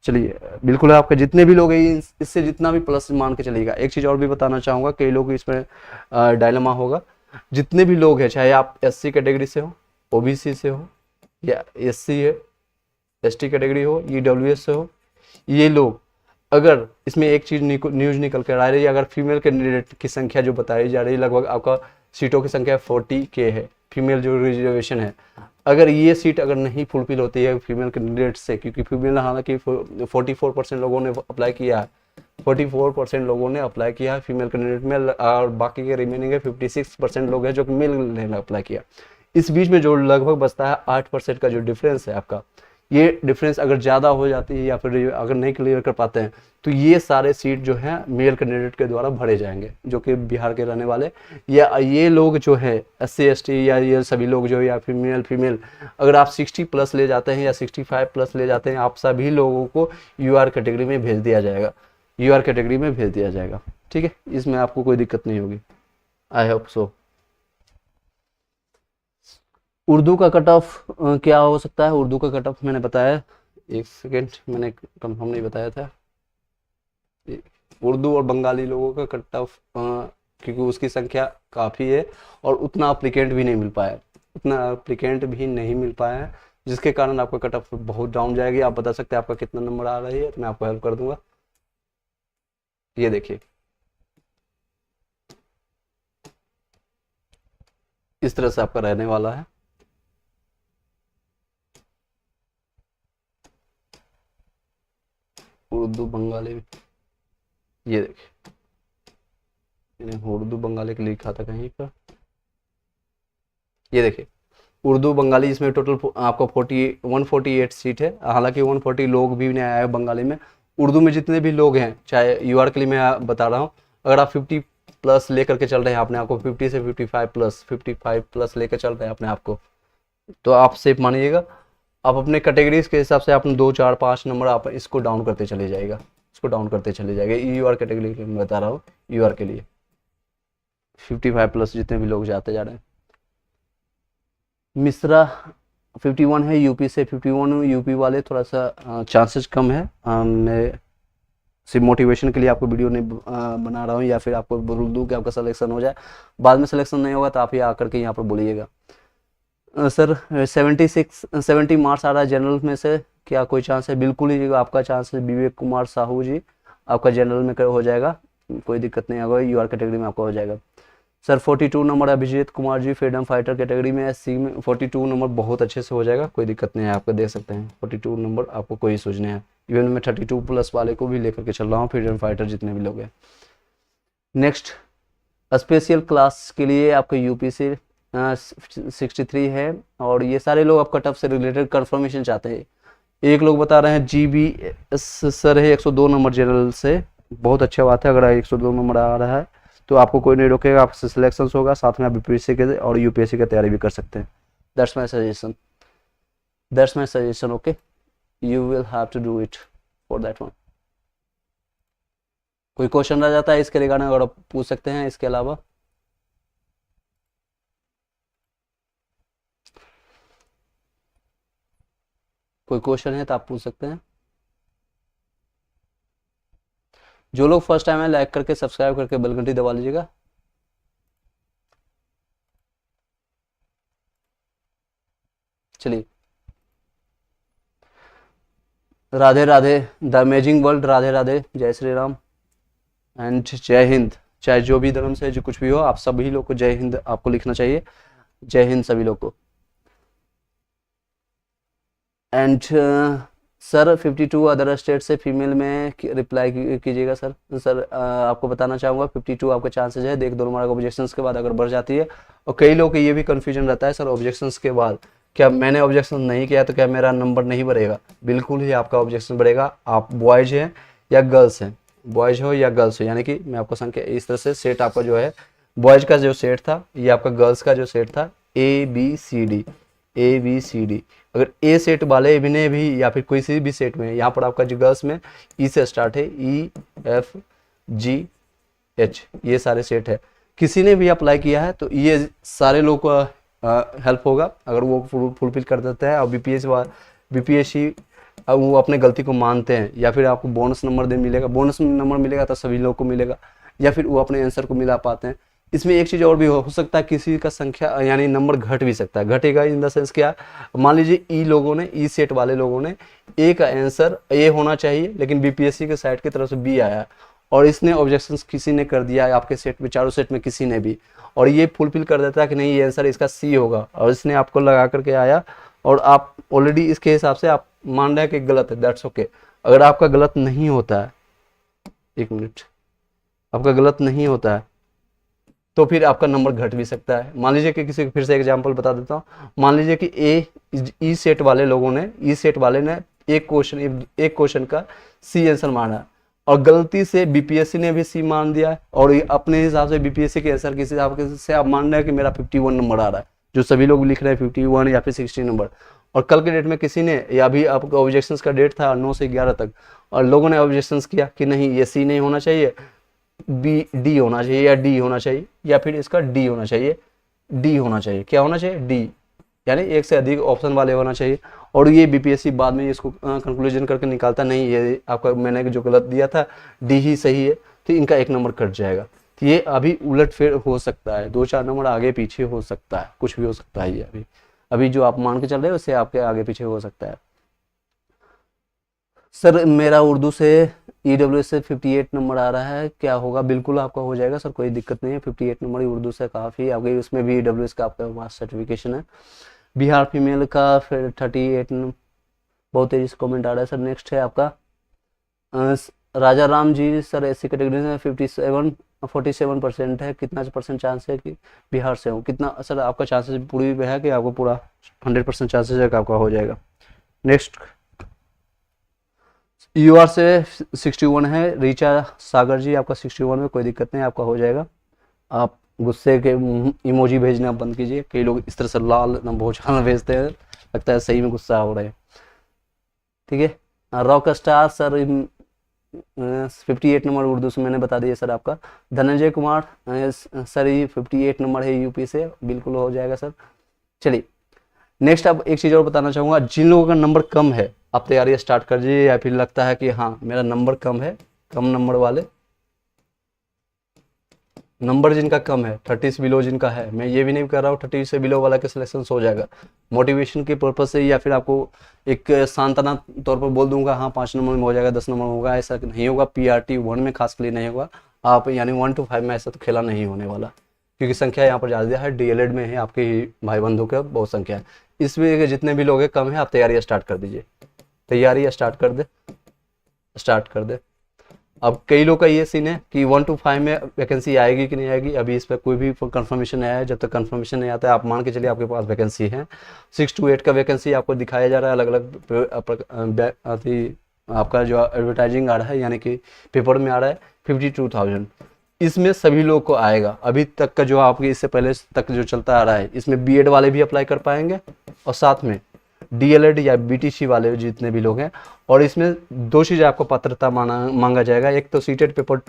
चलिए बिल्कुल आपके जितने भी लोग हैं इससे जितना भी प्लस मान के चलिएगा। एक चीज़ और भी बताना चाहूँगा, कई लोग इसमें डायलेमा होगा। जितने भी लोग हैं, चाहे आप SC कैटेगरी से हो, OBC से हो, या SC है, ST कैटेगरी हो, EWS से हो, ये लोग अगर इसमें एक चीज़ न्यूज़ निकल कर आ रही है, अगर फीमेल कैंडिडेट की संख्या जो बताई जा रही है, लगभग आपका सीटों की संख्या 40K है, फीमेल जो रिजर्वेशन है, अगर ये सीट अगर नहीं फुलफिल होती है फीमेल कैंडिडेट से, क्योंकि फीमेल हालांकि 44% लोगों ने अप्लाई किया है, 44% लोगों ने अप्लाई किया है फीमेल कैंडिडेट में, और बाकी के रिमेनिंग है 56% लोग हैं जो कि मेल ने अप्लाई किया। इस बीच में जो लगभग बचता है 8% का जो डिफरेंस है आपका, ये डिफरेंस अगर ज़्यादा हो जाती है या फिर अगर नहीं क्लियर कर पाते हैं, तो ये सारे सीट जो हैं मेल कैंडिडेट के द्वारा भरे जाएंगे, जो कि बिहार के रहने वाले, या ये लोग जो है SC ST या ये सभी लोग जो, या फीमेल अगर आप 60 प्लस ले जाते हैं या 65 प्लस ले जाते हैं, आप सभी लोगों को UR कैटेगरी में भेज दिया जाएगा, UR कैटेगरी में भेज दिया जाएगा। ठीक है, इसमें आपको कोई दिक्कत नहीं होगी, आई होप सो। उर्दू का कट ऑफ क्या हो सकता है, उर्दू का कट ऑफ मैंने बताया, एक सेकेंड, मैंने कंफर्म नहीं बताया था। उर्दू और बंगाली लोगों का कट ऑफ क्योंकि उसकी संख्या काफ़ी है और उतना अप्लीकेंट भी नहीं मिल पाया है, जिसके कारण आपका कट ऑफ बहुत डाउन जाएगी। आप बता सकते हैं आपका कितना नंबर आ रही है, तो मैं आपको हेल्प कर दूंगा। ये देखिए इस तरह से आपका रहने वाला है। उर्दू बंगाली, ये देखिए मैंने उर्दू बंगाली के लिखा था कहीं पर, ये देखिए उर्दू बंगाली, इसमें टोटल आपको 148 सीट है। हालांकि 140 लोग भी नहीं आए हैं बंगाली में। उर्दू में जितने भी लोग हैं, चाहे UR के लिए मैं बता रहा हूँ, अगर आप 50 प्लस लेकर के चल रहे हैं अपने आप को, 50 से 55 प्लस लेकर चल रहे हैं अपने आप को, तो आप सेफ मानिएगा। आप अपने कैटेगरीज के हिसाब से अपने 2 4 5 नंबर आप इसको डाउन करते चले जाएगा, UR कैटेगरी के मैं बता रहा हूँ, UR के लिए 55 प्लस जितने भी लोग जाते जा रहे हैं। मिश्रा 51 है, UP से 51, UP वाले थोड़ा सा चांसेस कम है। मैं सिर्फ मोटिवेशन के लिए आपको वीडियो नहीं बना रहा हूँ, या फिर आपको बोल दूँ कि आपका सिलेक्शन हो जाए, बाद में सिलेक्शन नहीं होगा तो आप ये आकर के यहाँ पर बोलिएगा। सर 70 मार्क्स आ रहा है जनरल में से, क्या कोई चांस है? बिल्कुल ही आपका चांस है। विवेक कुमार साहू जी, आपका जनरल में हो जाएगा, कोई दिक्कत नहीं होगा, UR कैटेगरी में आपका हो जाएगा। Sir 42 number Abhijit Kumar ji, freedom fighter category में SC में 42 नंबर बहुत अच्छे से हो जाएगा, कोई दिक्कत नहीं है, आपको देख सकते हैं 42 नंबर, आपको कोई इशूज नहीं है। इवन मैं 32 प्लस वाले को भी लेकर के चल रहा हूँ, फ्रीडम फाइटर जितने भी लोग हैं। नेक्स्ट स्पेशल क्लास के लिए आपका UP से 63 है, और ये सारे लोग आप कट ऑफ से रिलेटेड कंफर्मेशन चाहते हैं। एक लोग बता रहे हैं GBS सर है 102 नंबर जनरल से, बहुत अच्छा बात है। अगर 102 नंबर आ रहा है तो आपको कोई नहीं रोकेगा, आपसे सिलेक्शन होगा, साथ में आप BPSC के और UPSC की तैयारी भी कर सकते हैं। That's my suggestion, that's my suggestion. Okay, you will have to do it for that one. कोई क्वेश्चन रह जाता है इसके रिगार्डिंग अगर आप पूछ सकते हैं, इसके अलावा कोई क्वेश्चन है तो आप पूछ सकते हैं। जो लोग फर्स्ट टाइम है लाइक करके सब्सक्राइब करके बेल घंटी दबा लीजिएगा। चलिए, Radhe Radhe the amazing world, Radhe Radhe, जय श्री राम एंड जय हिंद। चाहे जो भी धर्म से जो कुछ भी हो, आप सभी लोग को जय हिंद आपको लिखना चाहिए, जय हिंद सभी लोग को। एंड सर 52 अदर स्टेट से फीमेल में रिप्लाई कीजिएगा सर। सर आपको बताना चाहूँगा 52 आपका चांसेज है, देख 2 नंबर ऑब्जेक्शंस के बाद अगर बढ़ जाती है। और कई लोग को ये भी कन्फ्यूजन रहता है सर ऑब्जेक्शंस के बाद क्या मैंने ऑब्जेक्शन नहीं किया तो क्या मेरा नंबर नहीं बढ़ेगा? बिल्कुल ही आपका ऑब्जेक्शन बढ़ेगा। आप बॉयज हैं या गर्ल्स हैं, बॉयज हो या गर्ल्स हो, यानी कि मैं आपको संख्या इस तरह से सेट आपका जो है बॉयज का जो सेट था ये आपका गर्ल्स का जो सेट था ABCD। अगर ए सेट वाले भी ने भी या फिर कोई सी भी सेट में, यहाँ पर आपका जो गर्ल्स में ई से स्टार्ट है EFGH, ये सारे सेट है, किसी ने भी अप्लाई किया है तो ये सारे लोग को हेल्प होगा अगर वो फुलफिल कर देते हैं। और बीपीएससी वो अपने गलती को मानते हैं, या फिर आपको बोनस नंबर मिलेगा, बोनस नंबर मिलेगा तो सभी लोग को मिलेगा, या फिर वो अपने आंसर को मिला पाते हैं। इसमें एक चीज़ और भी हो सकता है, किसी का संख्या यानी नंबर घट भी सकता है। घटेगा इन द सेंस क्या, मान लीजिए ई लोगों ने, ई सेट वाले लोगों ने ए का आंसर ए होना चाहिए लेकिन बीपीएससी के साइड की तरफ से बी आया और इसने ऑब्जेक्शंस किसी ने कर दिया है आपके सेट में, चारों सेट में किसी ने भी, और ये फुलफिल कर देता है कि नहीं ये आंसर इसका सी होगा और इसने आपको लगा करके आया और आप ऑलरेडी इसके हिसाब से आप मान रहे हैं कि गलत है, दैट्स ओके। अगर आपका गलत नहीं होता है, एक मिनट, आपका गलत नहीं होता है तो फिर आपका नंबर घट भी सकता है। मान लीजिए कि किसी को फिर से एग्जांपल बता देता हूँ, मान लीजिए कि ई सेट वाले लोगों ने, ई सेट वाले ने एक क्वेश्चन का सी आंसर माना और गलती से बीपीएससी ने भी सी मान दिया है और अपने हिसाब से बीपीएससी के आंसर किसी हिसाब से आप मान रहे हैं कि मेरा 51 नंबर आ रहा है, जो सभी लोग लिख रहे हैं 51 या फिर 60 नंबर, और कल के डेट में किसी ने, या भी आपका ऑब्जेक्शंस का डेट था 9 से 11 तक, और लोगों ने ऑब्जेक्शंस किया कि नहीं ये सी नहीं होना चाहिए, डी होना चाहिए या डी होना चाहिए या फिर इसका डी होना चाहिए, डी होना चाहिए, क्या होना चाहिए, डी, यानी एक से अधिक ऑप्शन वाले होना चाहिए। और ये बीपीएससी बाद में इसको कंक्लूजन करके निकालता नहीं, ये आपका मैंने जो गलत दिया था डी ही सही है, तो इनका 1 नंबर कट जाएगा। तो ये अभी उलटफेर हो सकता है, 2-4 नंबर आगे पीछे हो सकता है, कुछ भी हो सकता है। ये अभी जो आप मान के चल रहे हो उससे आपके आगे पीछे हो सकता है। सर मेरा उर्दू से EWS से 58 नंबर आ रहा है, क्या होगा? बिल्कुल आपका हो जाएगा सर, कोई दिक्कत नहीं है। 58 नंबर उर्दू से काफ़ी आ गई, उसमें भी EWS का आपका पास सर्टिफिकेशन है। बिहार फीमेल का फिर 38, बहुत तेजी से कमेंट आ रहा है सर। नेक्स्ट है आपका राजा Ram ji, sir SC category में 47% है, कितना परसेंट चांस है कि बिहार से हो? कितना सर आपका चांसेस पूरी है कि आपको पूरा 100% चांसेस है कि आपका हो जाएगा? नेक्स्ट यूआर से 61 है, रीचा सागर जी आपका 61 में, कोई दिक्कत नहीं, आपका हो जाएगा। आप गुस्से के इमोजी भेजना बंद कीजिए, कई लोग इस तरह से लाल भोजन भेजते हैं, लगता है सही में गुस्सा हो रहे हैं। ठीक है, rock star sir 58 number Urdu से मैंने बता दिया सर आपका। धनंजय कुमार सर ये 58 नंबर है यूपी से, बिल्कुल हो जाएगा सर। चलिए नेक्स्ट अब एक चीज़ और बताना चाहूँगा, जिन लोगों का नंबर कम है आप तैयारी स्टार्ट कर दीजिए, या फिर लगता है कि हाँ मेरा नंबर कम है, कम नंबर वाले, नंबर जिनका कम है 30 से बिलो जिनका है, मैं ये भी नहीं कर रहा हूँ 30 से बिलो वाला के सिलेक्शन हो जाएगा, मोटिवेशन के पर्पज से, या फिर आपको एक सांत्वना तौर पर बोल दूंगा हाँ 5 नंबर में हो जाएगा, 10 नंबर में होगा, ऐसा नहीं होगा। PRT 1 में खास के लिए नहीं होगा आप, यानी 1 to 5 में ऐसा तो खेला नहीं होने वाला, क्योंकि संख्या यहाँ पर ज़्यादा है, DLED में है, आपके भाई बंधु का बहुत संख्या है, इसमें जितने भी लोग हैं कम है, आप तैयारी स्टार्ट कर दीजिए, तैयारी स्टार्ट कर दे। अब कई लोग का ये सीन है कि 1 to 5 में वैकेंसी आएगी कि नहीं आएगी, अभी इस पर कोई भी कंफर्मेशन नहीं आया है। जब तक कंफर्मेशन नहीं आता है आप मान के चलिए आपके पास वैकेंसी है। 6 to 8 का वैकेंसी आपको दिखाया जा रहा है, अलग अलग आपका जो एडवर्टाइजिंग आ रहा है, यानी कि पेपर में आ रहा है 52,000। इसमें सभी लोग को आएगा। अभी तक का जो आपके इससे पहले तक जो चलता आ रहा है, इसमें बीएड वाले भी अप्लाई कर पाएंगे और साथ में डीएलएड या बीटीसी वाले जितने भी लोग हैं। और इसमें दो चीज़ आपको पात्रता मांगा जाएगा, एक तो सीटेट पेपर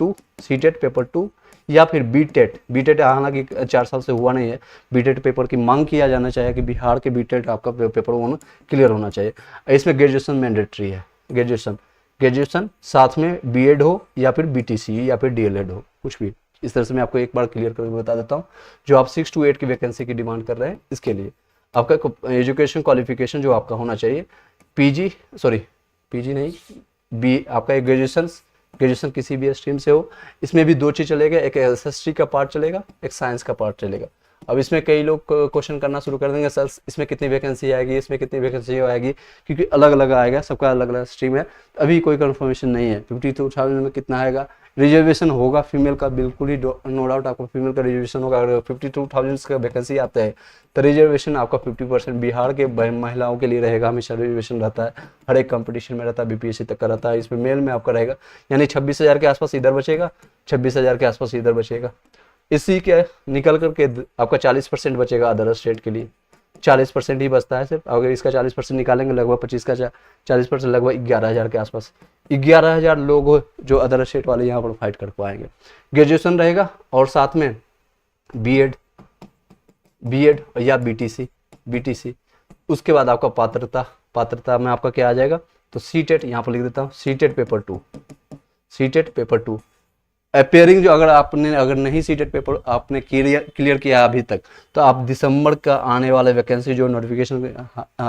2 या फिर बीटेट हालांकि 4 साल से हुआ नहीं है, बीटेट पेपर की मांग किया जाना चाहिए कि बिहार के बीटेट आपका पेपर 1 क्लियर होना चाहिए। इसमें ग्रेजुएशन मैंडेटरी है, ग्रेजुएशन साथ में बीएड हो या फिर बीटीसी या फिर डीएलएड हो, कुछ भी। इस तरह से मैं आपको एक बार क्लियर करके बता देता हूँ। जो आप 6 to 8 की वैकेंसी की डिमांड कर रहे हैं, इसके लिए आपका एजुकेशन क्वालिफिकेशन जो आपका होना चाहिए पीजी नहीं, बी आपका एक ग्रेजुएशन किसी भी स्ट्रीम से हो। इसमें भी दो चीज़ चलेगा, एक एसएसटी का पार्ट चलेगा, एक साइंस का पार्ट चलेगा। अब इसमें कई लोग क्वेश्चन करना शुरू कर देंगे, सर इसमें कितनी वैकेंसी आएगी, इसमें कितनी वैकेंसी आएगी, क्योंकि अलग अलग आएगा, सबका अलग अलग स्ट्रीम है। अभी कोई कंफर्मेशन नहीं है 52,000 में कितना आएगा। रिजर्वेशन होगा फीमेल का, बिल्कुल ही नो डाउट आपको फीमेल का रिजर्वेशन होगा। अगर 52,000 का वैकेंसी आता है तो रिजर्वेशन आपका 50% बिहार के महिलाओं के लिए रहेगा। हमेशा रिजर्वेशन रहता है, हर एक कंपटीशन में रहता है, बीपीएससी तक का रहता है। इसमें मेल में आपका रहेगा, यानी 26,000 के आसपास इधर बचेगा, 26,000 के आसपास इधर बचेगा। इसी के निकल करके आपका 40% बचेगा अदर स्टेट के लिए, 40% ही बचता है सिर्फ। अगर इसका 40% निकालेंगे, लगभग 25 का 40%, लगभग 11,000 के आसपास 11,000 लोग जो अदर स्टेट वाले यहाँ पर फाइट कर पाएंगे। ग्रेजुएशन रहेगा और साथ में बीएड या बीटीसी। उसके बाद आपका पात्रता में आपका क्या आ जाएगा, तो सीटेट यहाँ पर लिख देता हूँ, सीटेट पेपर 2 अपेयरिंग। जो अगर नहीं सीटेट पेपर आपने क्लियर किया अभी तक, तो आप दिसंबर का आने वाले वैकेंसी जो नोटिफिकेशन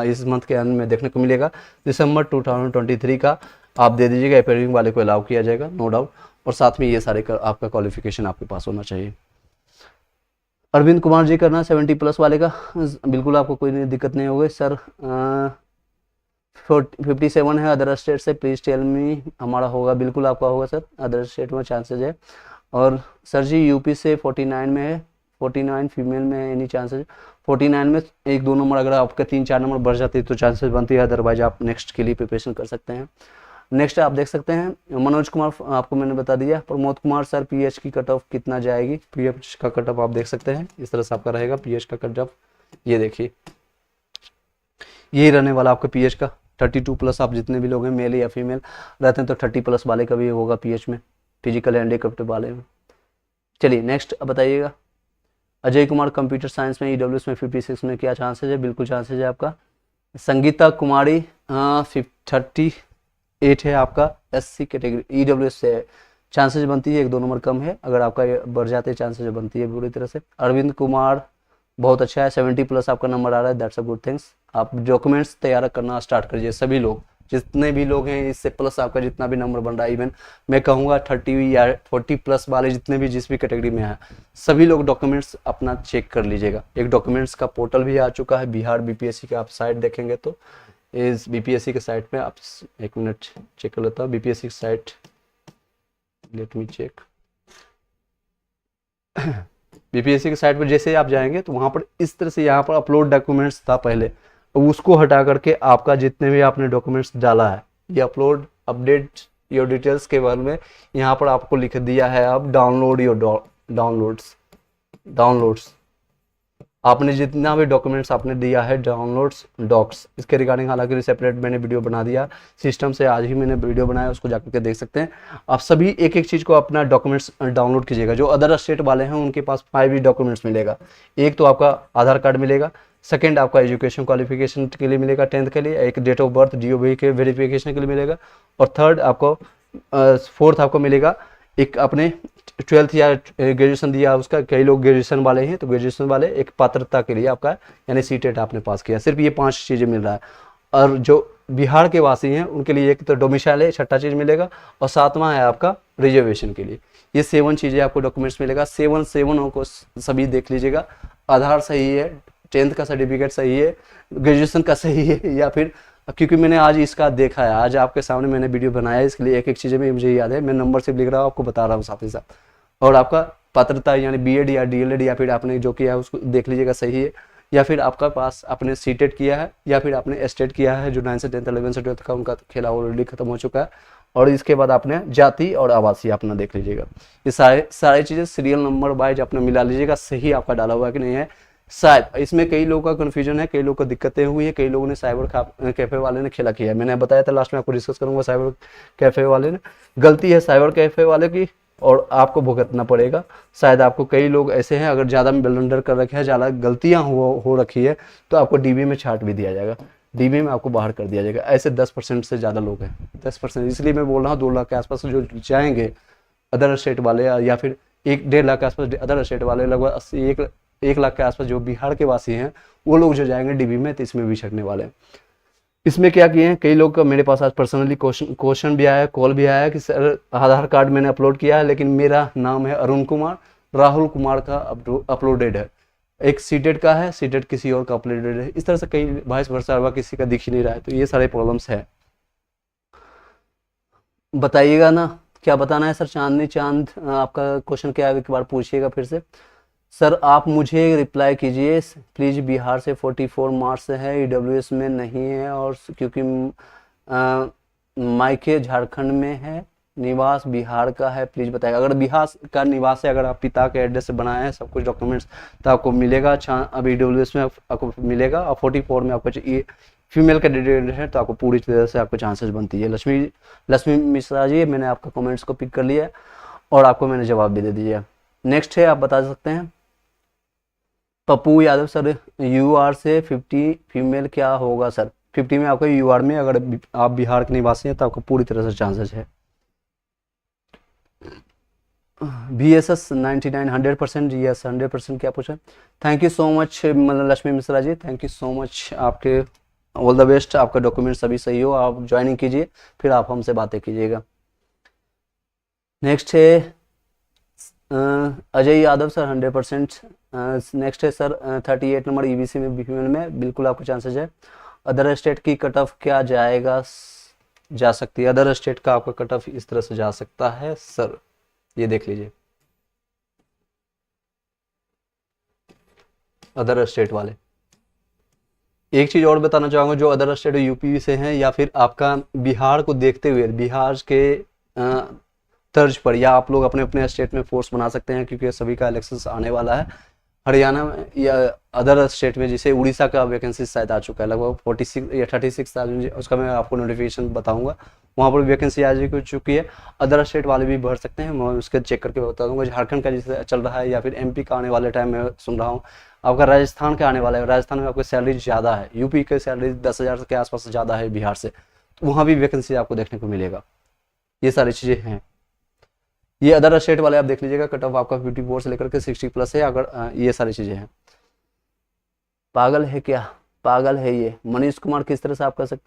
इस मंथ के अंत में देखने को मिलेगा, दिसंबर 2023 का आप दे दीजिएगा। अपेयरिंग वाले को अलाउ किया जाएगा, नो डाउट। और साथ में ये सारे आपका क्वालिफिकेशन आपके पास होना चाहिए। अरविंद कुमार जी करना 70+ वाले का, बिल्कुल आपको कोई दिक्कत नहीं होगी सर। 57 है अदर स्टेट से, प्लीज़ टेल मी। हमारा होगा, बिल्कुल आपका होगा सर, अदर स्टेट में चांसेज है। और सर जी यूपी से 49 में है, 49 फीमेल में है, एनी चांसेज। 49 में 1-2 नंबर अगर आपका 3-4 नंबर बढ़ जाती है तो चांसेस बनती है, अदरवाइज आप नेक्स्ट के लिए प्रिपरेशन कर सकते हैं। नेक्स्ट आप देख सकते हैं मनोज कुमार, आपको मैंने बता दिया। प्रमोद कुमार सर पीएच की कट ऑफ कितना जाएगी, पीएच का कट ऑफ आप देख सकते हैं, इस तरह से आपका रहेगा पीएच का कट ऑफ। ये देखिए, यही रहने वाला आपका पीएच का 32+। आप जितने भी लोग हैं मेल या फीमेल रहते हैं तो 30+ वाले का भी होगा पीएच में, फिजिकल हैंडीकैप्ड वाले में। चलिए नेक्स्ट बताइएगा। अजय कुमार कंप्यूटर साइंस में ईडब्ल्यूएस में 56 में क्या चांसेज है, बिल्कुल चांसेज है आपका। संगीता कुमारी 38 है आपका, एससी कैटेगरी ईडब्ल्यूएस से चांसेज बनती है, 1-2 नंबर कम है, अगर आपका बढ़ जाते हैं चांसेज बनती है पूरी तरह से। अरविंद कुमार बहुत अच्छा है, 70+ आपका नंबर आ रहा है, दैट्स अ गुड थिंग्स। आप डॉक्यूमेंट्स तैयार करना स्टार्ट करिए, सभी लोग, जितने भी लोग हैं, इससे प्लस आपका जितना भी नंबर बन रहा है, इवन मैं कहूँगा 30 या 40+ वाले जितने भी जिस भी कैटेगरी में है, सभी लोग डॉक्यूमेंट्स अपना चेक कर लीजिएगा। एक डॉक्यूमेंट्स का पोर्टल भी आ चुका है बिहार बीपीएससी का, आप साइट देखेंगे तो इस बीपीएससी के साइट में आप, एक मिनट चेक कर लेता हूँ बीपीएससी की site, let me check. BPSC की साइट पर जैसे आप जाएंगे तो वहाँ पर इस तरह से यहाँ पर अपलोड डॉक्यूमेंट्स था पहले, उसको हटा करके आपका जितने भी आपने डॉक्यूमेंट्स डाला है, ये अपलोड अपडेट योर डिटेल्स के बारे में यहाँ पर आपको लिख दिया है। अब डाउनलोड योर डाउनलोड्स आपने जितना भी डॉक्यूमेंट्स आपने दिया है, डाउनलोड्स डॉक्स, इसके रिगार्डिंग हालांकि सेपरेट मैंने वीडियो बना दिया सिस्टम से, आज ही मैंने वीडियो बनाया, उसको जाकर के देख सकते हैं आप। सभी एक एक चीज़ को अपना डॉक्यूमेंट्स डाउनलोड कीजिएगा। जो अदर स्टेट वाले हैं उनके पास 5 ही डॉक्यूमेंट्स मिलेगा। एक तो आपका आधार कार्ड मिलेगा, सेकेंड आपका एजुकेशन क्वालिफिकेशन के लिए मिलेगा 10th के लिए, एक डेट ऑफ बर्थ DOB के वेरिफिकेशन के लिए मिलेगा, और थर्ड आपको फोर्थ आपको मिलेगा एक अपने 12th या ग्रेजुएशन दिया उसका, कई लोग ग्रेजुएशन वाले हैं तो ग्रेजुएशन वाले एक पात्रता के लिए आपका यानी सीटेट आपने पास किया, सिर्फ ये 5 चीज़ें मिल रहा है। और जो बिहार के वासी हैं उनके लिए एक तो डोमिसाइल है, 6ठा चीज़ मिलेगा, और 7वां है आपका रिजर्वेशन के लिए। ये 7 चीज़ें आपको डॉक्यूमेंट्स मिलेगा। 7 को सभी देख लीजिएगा। आधार सही है, 10th का सर्टिफिकेट सही है, ग्रेजुएशन का सही है, या फिर क्योंकि मैंने आज इसका देखा है, आज आपके सामने मैंने वीडियो बनाया है, इसके लिए एक एक चीज़ें में मुझे याद है, मैं नंबर से लिख रहा हूँ, आपको बता रहा हूँ साथ ही साथ। और आपका पात्रता यानी बीएड या डीएलएड या फिर आपने जो किया है उसको देख लीजिएगा सही है, या फिर आपका पास आपने सीटेट किया है या फिर आपने एस्टेट किया है, जो 9 से 10th 11 से 12th का उनका खेला ऑलरेडी खत्म हो चुका है, और इसके बाद आपने जाति और आवासीय अपना देख लीजिएगा। ये सारी चीज़ें सीरियल नंबर वाइज अपना मिला लीजिएगा, सही आपका डाला हुआ है कि नहीं है। शायद इसमें कई लोगों का कन्फ्यूजन है, कई लोगों को दिक्कतें हुई है, कई लोगों ने साइबर कैफ़े वाले ने खेला किया है। मैंने बताया था लास्ट में, आपको डिस्कस करूंगा। साइबर कैफ़े वाले ने गलती है साइबर कैफ़े वाले की, और आपको भुगतना पड़ेगा। शायद आपको कई लोग ऐसे हैं, अगर ज़्यादा ब्लंडर कर रखे हैं, ज़्यादा गलतियाँ हो रखी है, तो आपको डीबी में छाट भी दिया जाएगा, डीबी में आपको बाहर कर दिया जाएगा। ऐसे 10% से ज़्यादा लोग हैं, 10%। इसलिए मैं बोल रहा हूँ 2 लाख के आसपास जो जाएंगे अदर स्टेट वाले, या फिर 1-1.5 लाख के आसपास अदर स्टेट वाले, लगभग 1 लाख के आसपास जो बिहार के वासी हैं, वो लोग जो जाएंगे डीबी में, तो इसमें भी छटने वाले हैं। इसमें क्या किए हैं, कई लोग का मेरे पास आज पर्सनली क्वेश्चन भी आया है, कॉल भी आया है कि सर आधार कार्ड मैंने अपलोड किया है, लेकिन मेरा नाम है अरुण कुमार, राहुल कुमार का अपलोडेड है, एक सीटेड का है, सीटेड किसी और का अपलोडेड है। इस तरह से कई वाइस वर्सा हुआ, किसी का दिख ही नहीं रहा है। तो ये सारे प्रॉब्लम्स है। बताइएगा ना क्या बताना है सर। चांदनी चांद, आपका क्वेश्चन क्या है, एक बार पूछिएगा फिर से। सर आप मुझे रिप्लाई कीजिए प्लीज़। बिहार से 44 मार्क्स है, ईडब्ल्यूएस में नहीं है, और क्योंकि मायके झारखंड में है, निवास बिहार का है, प्लीज़ बताइए। अगर बिहार का निवास है, अगर आप पिता के एड्रेस से बनाए हैं सब कुछ डॉक्यूमेंट्स, तो आपको मिलेगा। अब ईडब्ल्यूएस में आपको मिलेगा, और 44 में आपको चाहिए फीमेल कैंडिडेट है, तो आपको पूरी तरह से आपको चांसेस बनती है। लक्ष्मी मिश्रा जी, मैंने आपका कमेंट्स को पिक कर लिया है, और आपको मैंने जवाब भी दे दिया। नेक्स्ट है, आप बता सकते हैं पप्पू यादव सर, यूआर से 50 फीमेल क्या होगा सर। 50 में आपको यूआर में, अगर आप बिहार के निवासी हैं, तो आपको पूरी तरह से चांसेस है। BSS 99 100%, यस 100% क्या पूछा। Thank you so much Lakshmi Mishra ji, thank you so much. आपके ऑल द बेस्ट, आपका डॉक्यूमेंट सभी सही हो, आप ज्वाइनिंग कीजिए, फिर आप हमसे बातें कीजिएगा। नेक्स्ट है अजय यादव सर, 100%। नेक्स्ट है सर 38 नंबर ईबीसी में फीमेल में, बिल्कुल आपको चांसेस है। अदर स्टेट की कट ऑफ क्या जाएगा, जा सकती है। अदर स्टेट का आपका कट ऑफ इस तरह से जा सकता है सर, ये देख लीजिए। अदर स्टेट वाले, एक चीज़ और बताना चाहूँगा, जो अदर स्टेट यूपी से हैं, या फिर आपका बिहार को देखते हुए बिहार के तर्ज पर, या आप लोग अपने अपने स्टेट में फोर्स बना सकते हैं, क्योंकि सभी का इलेक्शंस आने वाला है। हरियाणा में या अदर स्टेट में, जैसे उड़ीसा का वैकेंसी शायद आ चुका है, लगभग 46 या 36,000, उसका मैं आपको नोटिफिकेशन बताऊंगा। वहाँ पर वैकेंसी आ चुकी है। अदर स्टेट वाले भी भर सकते हैं, मैं उसके चेक करके बता दूंगा। झारखंड का जैसे चल रहा है, या फिर एमपी का आने वाले टाइम में सुन रहा हूँ, आपका राजस्थान का आने वाला है। राजस्थान में आपको सैलरी ज़्यादा है, यूपी की सैलरी 10,000 के आसपास ज़्यादा है बिहार से, तो वहाँ भी वैकेंसी आपको देखने को मिलेगा। ये सारी चीज़ें हैं। ये अदर स्टेट वाले आप देख लीजिएगा, कट ऑफ आपका 54 से लेकर के 60+ है। अगर ये सारी चीज़ें हैं। पागल है क्या, पागल है ये। मनीष कुमार, किस तरह से आप कर सकते हैं